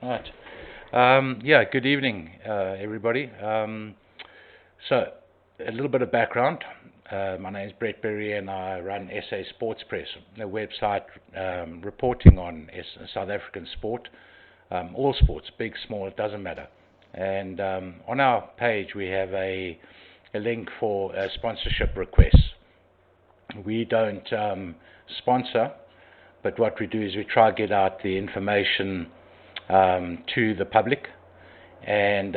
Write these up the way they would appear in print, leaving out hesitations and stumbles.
Right. Yeah, good evening, everybody. So, a little bit of background. My name is Brett Berry and I run SA Sports Press, a website reporting on South African sport, all sports, big, small, it doesn't matter. And on our page we have a link for sponsorship requests. We don't sponsor, but what we do is we try to get out the information to the public, and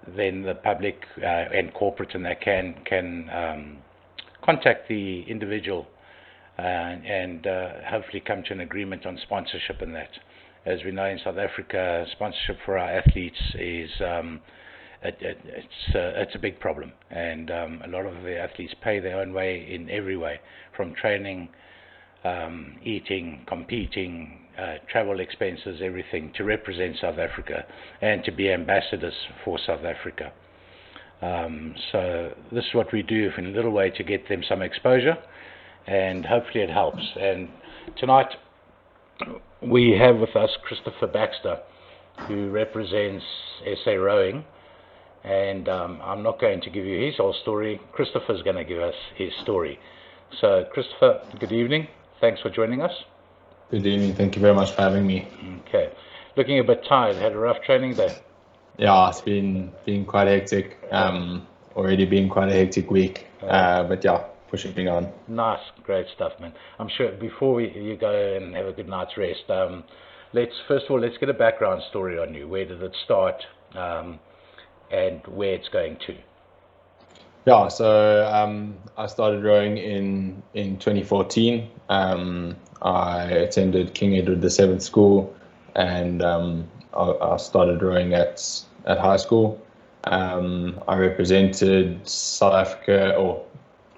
then the public and corporate and they can contact the individual and hopefully come to an agreement on sponsorship and that. As we know, in South Africa, sponsorship for our athletes is it's a big problem, and a lot of the athletes pay their own way in every way, from training, eating, competing, travel expenses, everything, to represent South Africa and to be ambassadors for South Africa. So this is what we do in a little way to get them some exposure, and hopefully it helps. And tonight we have with us Christopher Baxter, who represents SA Rowing, and I'm not going to give you his whole story. Christopher's going to give us his story. So Christopher, good evening. Thanks for joining us. Good evening. Thank you very much for having me. Okay. Looking a bit tired. Had a rough training day. Yeah, it's been quite hectic. Already been quite a hectic week. But yeah, pushing on. Nice, great stuff, man. I'm sure before you go and have a good night's rest, let's get a background story on you. Where did it start, and where it's going to? Yeah, so I started rowing in 2014. I attended King Edward VII School, and I started rowing at high school. I represented South Africa, or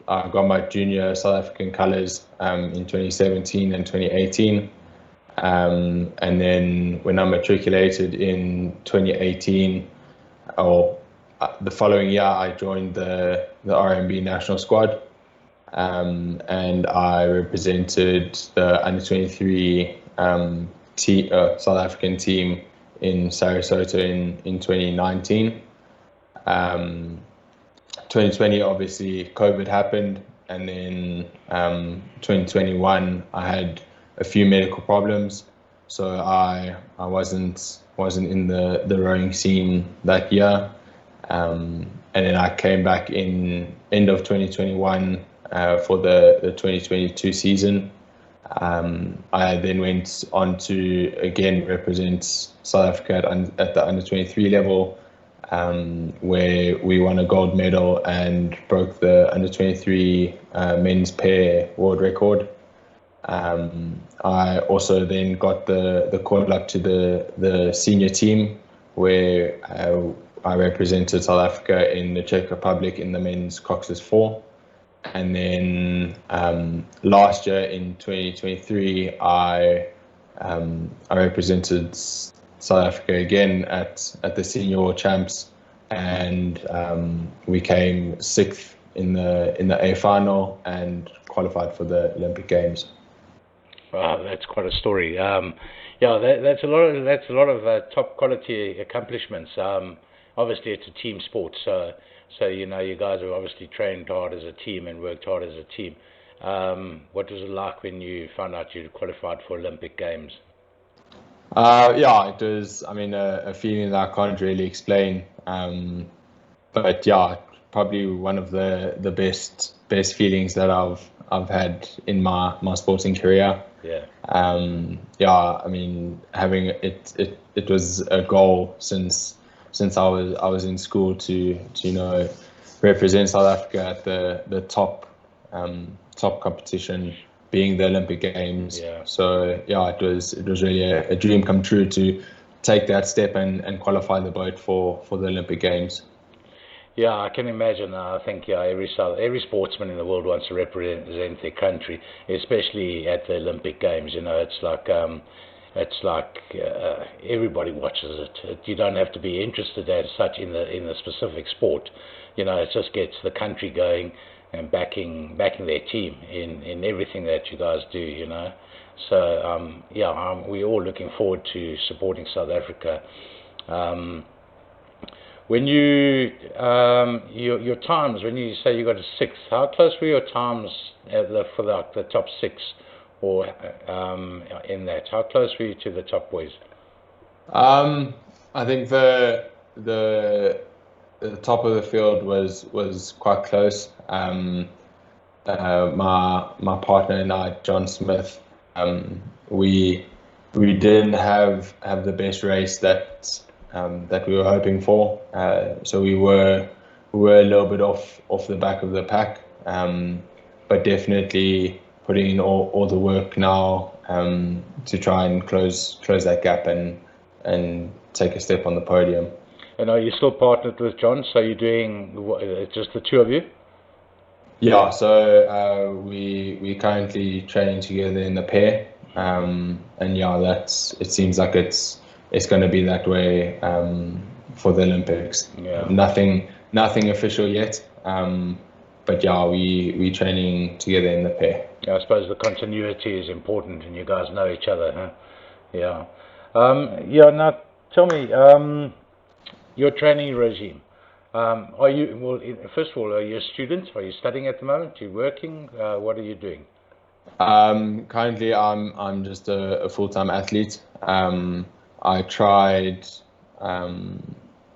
I got my junior South African colours in 2017 and 2018. And then when I matriculated in 2018, or the following year, I joined the RMB national squad, and I represented the under-23 South African team in Sarasota in 2019. 2020, obviously, COVID happened, and then 2021, I had a few medical problems, so I wasn't in the rowing scene that year. And then I came back in end of 2021 for the 2022 season. I then went on to again represent South Africa at the under-23 level, where we won a gold medal and broke the under-23 men's pair world record. I also then got the call up to the senior team, where I represented South Africa in the Czech Republic in the men's Cox's 4. And then last year in 2023, I represented South Africa again at the senior world champs, and we came 6th in the A final and qualified for the Olympic Games. Wow, that's quite a story. Yeah, that's a lot of top quality accomplishments. Obviously, it's a team sport, so you know you guys have obviously trained hard as a team and worked hard as a team. What was it like when you found out you qualified for Olympic Games? Yeah, it was. I mean, a feeling that I can't really explain. But yeah, probably one of the best feelings that I've had in my sporting career. Yeah. Yeah. I mean, having it was a goal since I was in school to represent South Africa at the top competition, being the Olympic Games. Yeah. So yeah, it was really a dream come true to take that step and qualify the boat for the Olympic Games. Yeah, I can imagine. I think every sportsman in the world wants to represent their country, especially at the Olympic Games. You know, it's like everybody watches it. You don't have to be interested as such in the specific sport. You know, it just gets the country going and backing their team in everything that you guys do. You know, So we're all looking forward to supporting South Africa. When your times, when you say you got a sixth, how close were your times for the top six, or in that? How close were you to the top boys? I think the top of the field was quite close. My partner and I, John Smith, we didn't have the best race that we were hoping for. So we were a little bit off the back of the pack, but definitely putting in all the work now to try and close that gap and take a step on the podium. And are you still partnered with John? So you're doing just the two of you? Yeah, so we currently training together in the pair, and yeah, it seems like it's going to be that way for the Olympics. Yeah. Nothing official yet, but yeah, we training together in the pair. Yeah, I suppose the continuity is important, and you guys know each other, huh? Yeah. Now tell me, your training regime. Are you, well, first of all, are you a student? Are you studying at the moment? Are you working? What are you doing? Currently, I'm just a full-time athlete. I tried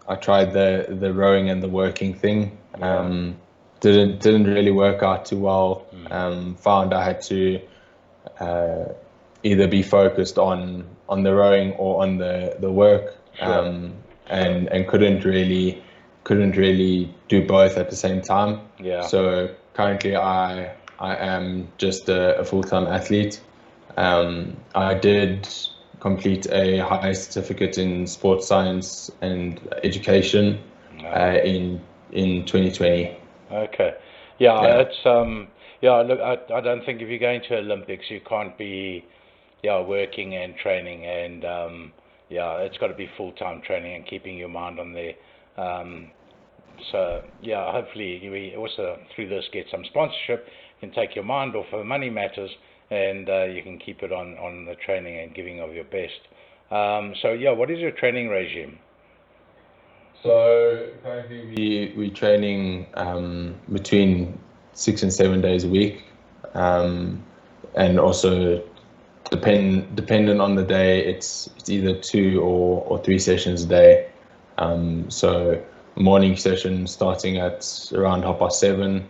the rowing and the working thing. Didn't really work out too well. Found I had to either be focused on the rowing or on the work, Sure. and couldn't really do both at the same time. Yeah. So currently I am just a full-time athlete. I did complete a high certificate in sports science and education in 2020. Okay. Yeah, Yeah. it's look, I don't think if you're going to Olympics you can't be working and training, and it's got to be full-time training and keeping your mind on there. So yeah, hopefully we also through this get some sponsorship, you can take your mind off of money matters, and you can keep it on the training and giving of your best. So yeah, what is your training regime? So currently we training between 6 and 7 days a week, and also dependent on the day, it's either 2 or 3 sessions a day. So morning session starting at around 7:30,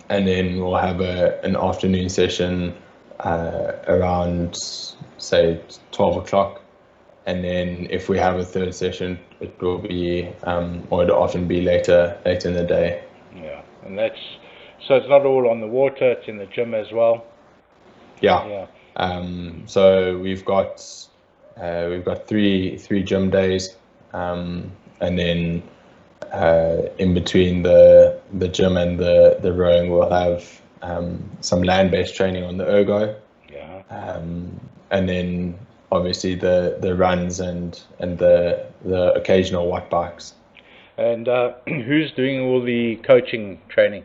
and then we'll have an afternoon session around say 12 o'clock. And then if we have a third session, it will be, or it'll often be later in the day. Yeah, and so it's not all on the water; it's in the gym as well. Yeah. So we've got three gym days, and then in between the gym and the rowing, we'll have some land-based training on the ergo. Yeah. And then obviously the runs and the occasional watt bikes. And who's doing all the coaching training?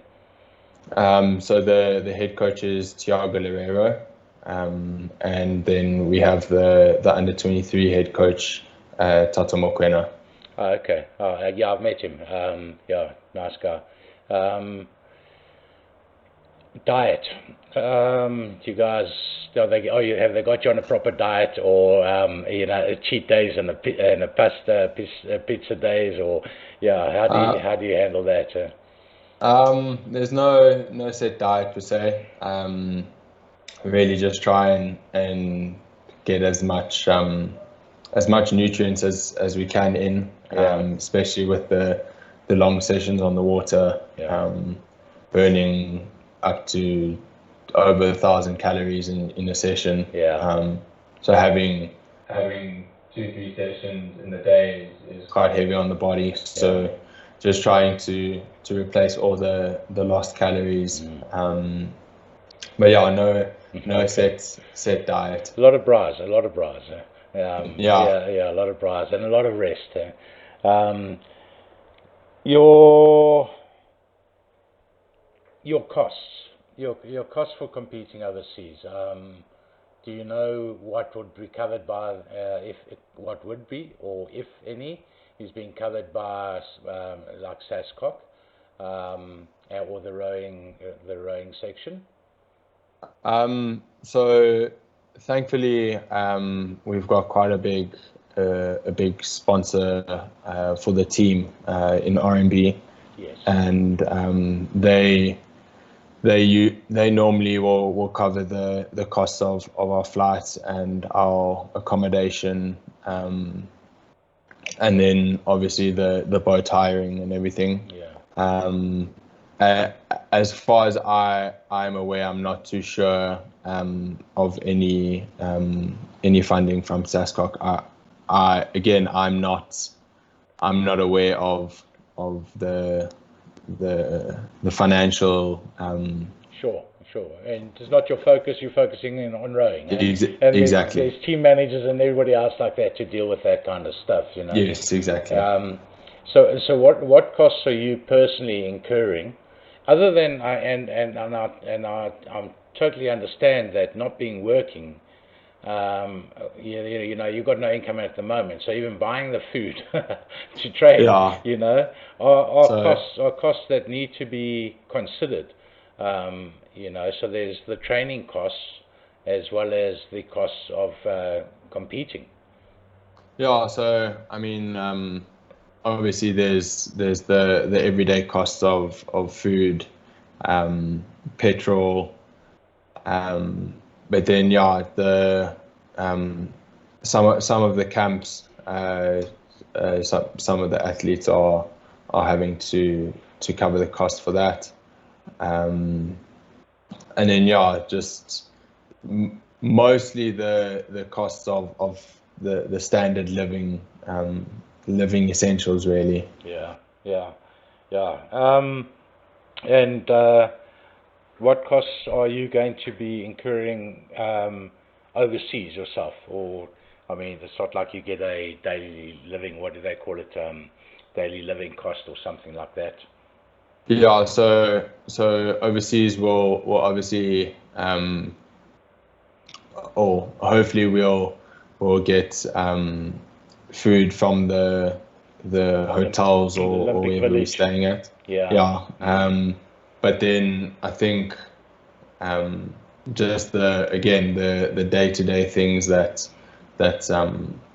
So the head coach is Tiago Loureiro, and then we have the under 23 head coach Tata Mokwena. Okay. Yeah, I've met him. Yeah, nice guy. Diet. Do you guys? Have they got you on a proper diet, or cheat days and a pizza days, or how do you handle that? There's no set diet per se. Really just try and get as much nutrients as we can in, especially with the long sessions on the water, burning up to over 1,000 calories in a session. So having 2-3 sessions in the day is quite heavy on the body. So just trying to replace all the lost calories. But yeah, no set diet. A lot of bras. A lot of bras and a lot of rest. Your costs. your cost for competing overseas. Do you know what would be covered by, what would be, or if any, is being covered by like SASCOC, or the rowing section? So thankfully, we've got quite a big sponsor for the team in RMB. Yes. And they normally will cover the costs of our flights and our accommodation, and then obviously the boat hiring and everything. Yeah. As far as I'm aware, I'm not too sure of any funding from SASCOC. I'm not aware of the financial. Sure. And it's not your focus. You're focusing on rowing. And exactly. There's team managers and everybody else like that to deal with that kind of stuff. Yes, exactly. So what costs are you personally incurring, other than I totally understand that not being working. You've got no income at the moment, so even buying the food to train, Yeah. are costs that need to be considered. So there's the training costs as well as the costs of competing. Yeah. So I mean, obviously there's the everyday costs of food, petrol. But then, some of the camps, some of the athletes are having to cover the cost for that, and then just mostly the costs of the standard living essentials, really. Yeah. And what costs are you going to be incurring overseas yourself? Or, I mean, it's not like you get a daily living, what do they call it, daily living cost or something like that. Yeah, so overseas we'll obviously, or hopefully we'll get food from the hotels or wherever we're staying at. Yeah. But then I think just the day-to-day things that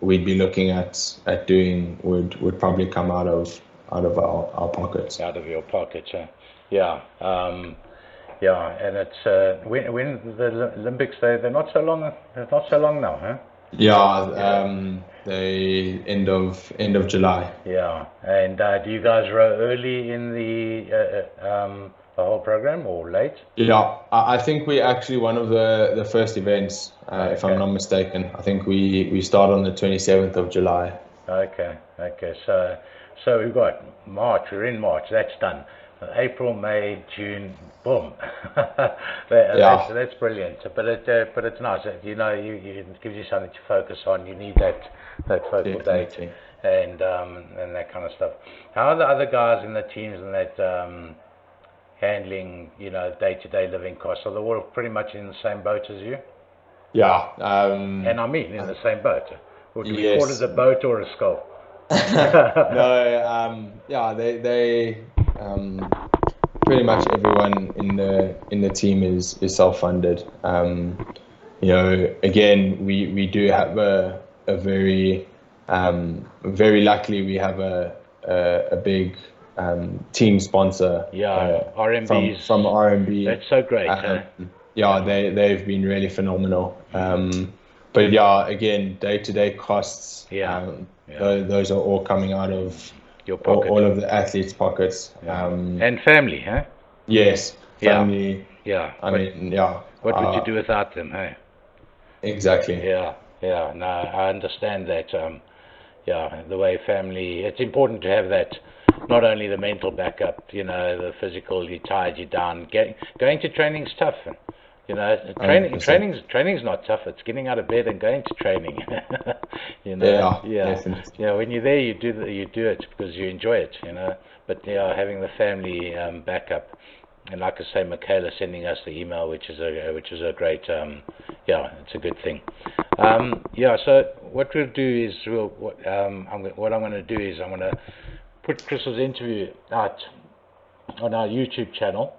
we'd be looking at doing would probably come out of our pockets. Out of your pockets, yeah. And it's when the Olympics, they're not so long. They're not so long now, huh? The end of July. Yeah, and do you guys row early in the whole program or late? Yeah, I think we actually one of the first events, if I'm not mistaken. I think we start on the 27th of July. Okay. So we've got March. We're in March. That's done. April, May, June, boom. That's brilliant. But it's nice. It gives you something to focus on. You need that focal date and that kind of stuff. How are the other guys in the teams and that handling day-to-day living costs? Are they all pretty much in the same boat as you? Yeah. And I mean in the same boat. Or do we call it a boat or a scull? No. They pretty much everyone in the team is self-funded. Again, we do have a very luckily we have a big team sponsor. RMBs from RMB. That's so great. They've been really phenomenal. But again, day-to-day costs. Those are all coming out of your pocket. All of the athletes' pockets. And family, huh? Yes, family. What would you do without them, hey? Exactly. Yeah. No, I understand that. The way family. It's important to have that. Not only the mental backup, the physical. You're tired, you're down. Going to training's tough. Training's not tough. It's getting out of bed and going to training. Definitely. When you're there, you do it because you enjoy it. But having the family backup, and like I say, Michaela sending us the email, which is a great, yeah, it's a good thing. Yeah, so what we'll do is what I'm going to do is I'm going to put Chris's interview out on our YouTube channel.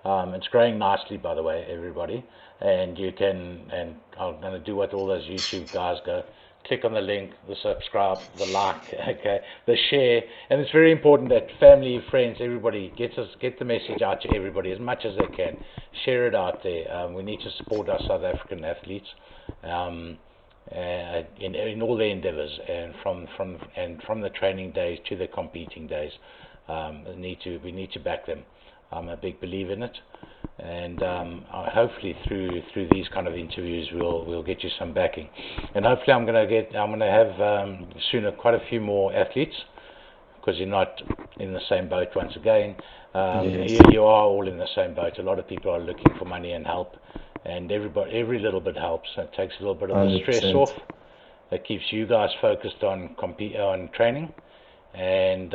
It's growing nicely, by the way, everybody. And you can, and I'm going to do what all those YouTube guys go. Click on the link, the subscribe, the like, okay, the share, and it's very important that family, friends, everybody get the message out to everybody as much as they can. Share it out there. We need to support our South African athletes in all their endeavours, and from the training days to the competing days. We need to back them. I'm a big believer in it, and hopefully through these kind of interviews we'll get you some backing, and hopefully I'm going to have soon quite a few more athletes, because you're not in the same boat once again. Yes. You are all in the same boat. A lot of people are looking for money and help, and every little bit helps. It takes a little bit of the stress 100%. off. It keeps you guys focused on training, and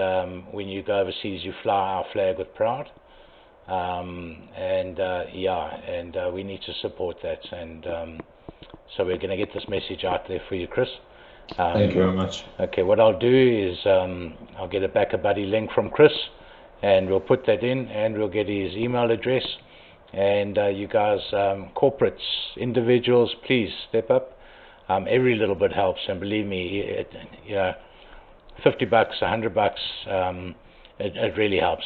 when you go overseas, you fly our flag with pride. We need to support that, and so we're going to get this message out there for you, Chris. Thank you very much. Okay, what I'll do is I'll get a BackaBuddy link from Chris, and we'll put that in, and we'll get his email address, and you guys, corporates, individuals, please step up. Every little bit helps, and believe me, $50, $100, it really helps,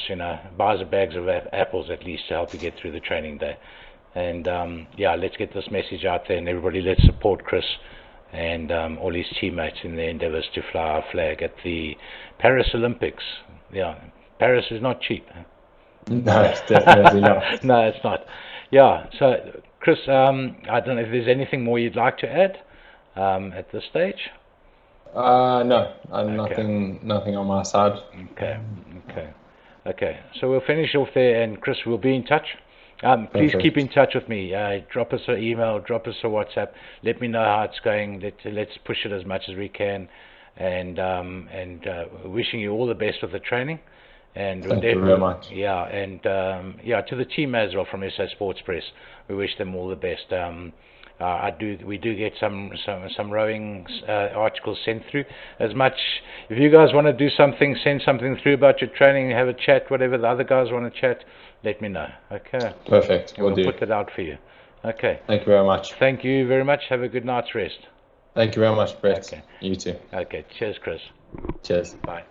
buys a bags of apples at least to help you get through the training day. And let's get this message out there, and everybody, let's support Chris and all his teammates in their endeavors to fly our flag at the Paris Olympics. Yeah, Paris is not cheap. No, it's definitely not. No, it's not. Yeah, so Chris, I don't know if there's anything more you'd like to add at this stage. No, Okay. nothing on my side. Okay. So we'll finish off there, and Chris, we'll be in touch. Please keep in touch with me. Drop us an email, drop us a WhatsApp. Let me know how it's going. Let's push it as much as we can, and wishing you all the best with the training. And Thank you very much. Yeah, and to the team as well from SA Sports Press, we wish them all the best. We do get some rowing articles sent through. As much, if you guys want to do something, send something through about your training, have a chat, whatever the other guys want to chat, let me know. Okay. Perfect. We'll put that out for you. Okay. Thank you very much. Thank you very much. Have a good night's rest. Thank you very much, Brett. Okay. You too. Okay. Cheers, Chris. Cheers. Bye.